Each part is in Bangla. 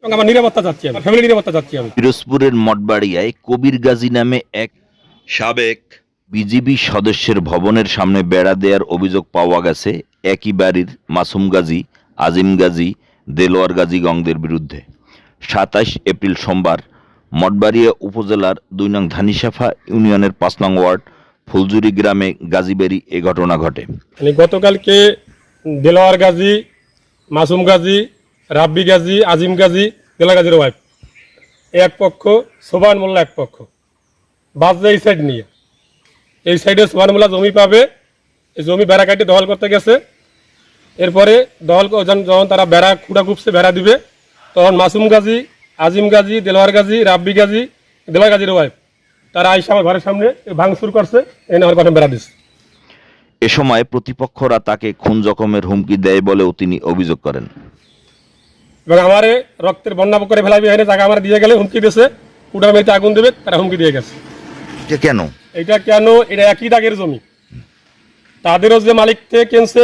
আমার নিরাপত্তা চাচ্ছি, আমি ফ্যামিলি নিরাপত্তা চাচ্ছি। আমি পিরোজপুরের মঠবাড়িয়ায় কবির গাজী নামে এক সাবেক বিজিবি সদস্যের ভবনের সামনে বেড়া দেওয়ার অভিযোগ পাওয়া গেছে একই বাড়ির মাসুম গাজী, আজিম গাজী, দেলোয়ার গাজী গংদের বিরুদ্ধে। ২৭ এপ্রিল সোমবার মঠবাড়িয়া উপজেলার ২ নং ধানিসাফা ইউনিয়নের ৫ নং ওয়ার্ড ফুলজুরি গ্রামে গাজীবাড়ি এ ঘটনা ঘটে। গতকালকে দেলোয়ার গাজী, মাসুম গাজী, রাব্বি গাজী, আজিম গাজী, দেলোয়ার গাজীর ওয়াইফ এক পক্ষ, সোবান মোল্লা এক পক্ষ, বাজে এই সাইড নিয়ে, এই সাইডে সোবান মোল্লা জমি পাবে, এই জমি বেড়া কাটি দখল করতে গেছে। এরপরে দখল যখন তারা বেড়া খুঁড়া খুঁপছে বেড়া দিবে, তখন মাসুম গাজী, আজিম গাজী, দেলোয়ার গাজী, রাব্বি গাজী, দেলোয়ার গাজীর ওয়াইফ তারা আইসা আমার ঘরের সামনে ভাঙচুর করছে, এনে আমার ঘরে বেড়া দিচ্ছে। এ সময় প্রতিপক্ষরা তাকে খুন জখমের হুমকি দেয় বলেও তিনি অভিযোগ করেন। এবং আমারে রক্তের বন্যা করে ফেলাবি, এনে টাকা আমার দিয়ে গেলে হুমকি দিয়েছে, কুড়ার মেয়েতে আগুন দেবে, তারা হুমকি দিয়ে গেছে। কেন এটা কেন? এটা একই দাগের জমি, তাদেরও যে মালিক থেকে কিনছে,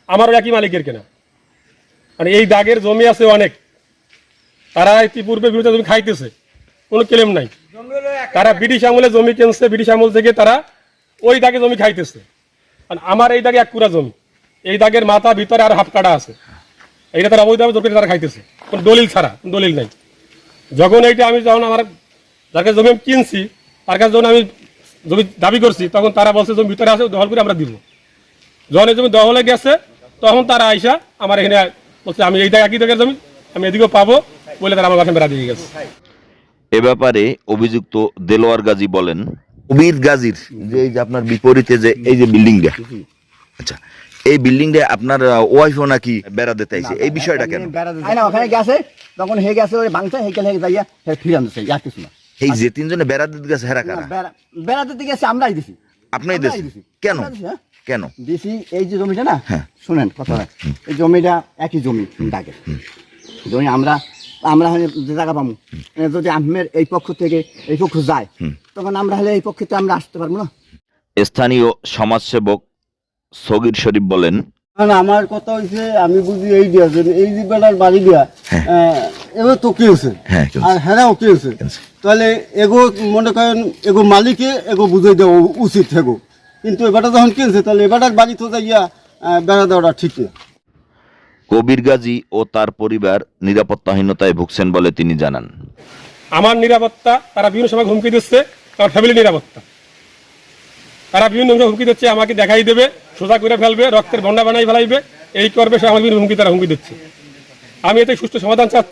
আমারও একই মালিকের কেনা। মানে এই দাগের জমি আছে অনেক, তারা ইতিপূর্বে বিরুদ্ধে জমি খাইতেছে, কোনো ক্লেম নাই। তারা ব্রিটিশ আমলে জমি কিনছে, ব্রিটিশ আমল থেকে তারা ওই দাগে জমি খাইতেছে। আর আমার এই দাগে এক কুড়া জমি, এই দাগের মাথা ভিতরে আর হাফ কাটা আছে, এইটা তারা অবৈধভাবে জমি তারা খাইতেছে, কোনো দলিল ছাড়া, দলিল নাই। যখন এইটা আমি যখন আমার যার কাছে জমি আমি কিনছি, তার কাছে যখন আমি জমি দাবি করছি, তখন তারা বলছে জমি ভিতরে আছে, দখল করে আমরা দিব। যখন এই জমি দখলে গেছে, তখন তারা আইসা আমার এখানে বলছে আমি এই একই দাগের জমি আমি এদিকেও পাবো বলে তারা আমার কাছে বেড়া দিয়ে গেছে। এ ব্যাপারে অভিযুক্ত দেলোয়ার গাজী বলেন, কবির গাজীর যে এই যে আপনার বিপরীতে যে এই যে বিল্ডিংটা, আচ্ছা এই বিল্ডিংটা আপনার ওয়াইফও নাকি বেড়া দিতে আইছে, এই বিষয়টা কেন? ওখানে গেছে, তখন হে গেছে ওই ভাঙতে হেকেল হেকে যাইয়া ফিরে আনছে, আর কিছু না। এই যে তিনজনে বেড়া দিতে গেছে হেরা কারা? বেড়া দিতে গেছে আমরাই দিছি। আপনাই দিয়েছেন? কেন কেন দিছি? এই যে জমিটা না, হ্যাঁ শুনেন কথাটা, এই জমিটা একই জমি দাগের জমি। আমরা যে জায়গা পাবো, যদি আহমের এই পক্ষ থেকে এই পক্ষ যায়, তখন আমরা হলে এই পক্ষে তো আমরা আসতে পারবো না। স্থানীয় সমাজসেবক সগির শরীফ বলেন, আমার কথা হয়েছে, আমি বুঝি এই দিয়েছেন, এই যে বেড়ার বাড়ি দিয়া এবার তো কি হয়েছে আর হ্যাঁ কি হয়েছে, তাহলে এগো মনে করেন এগো মালিকে এগো বুঝে দেওয়া উচিত হেগো। কিন্তু এবারটা যখন কিনছে, তাহলে এবারটার বাড়ি তো যাইয়া বেড়া দেওয়াটা ঠিক না। কবির গাজী ও তার পরিবার নিরাপত্তাহীনতায় ভুগছেন বলে তিনি জানান। আমার নিরাপত্তা তারা বিভিন্ন সময় হুমকি দিচ্ছে, আমার ফ্যামিলি নিরাপত্তা তারা বিভিন্ন হুমকি দিচ্ছে, আমাকে দেখাই দেবে, সোজা করে ফেলবে, রক্তের বন্যা বানাই ফেলাইবে, এই করবে, সে আমার বিভিন্ন হুমকি তারা হুমকি দিচ্ছে। আমি এতে সুষ্ঠু সমাধান চাচ্ছি।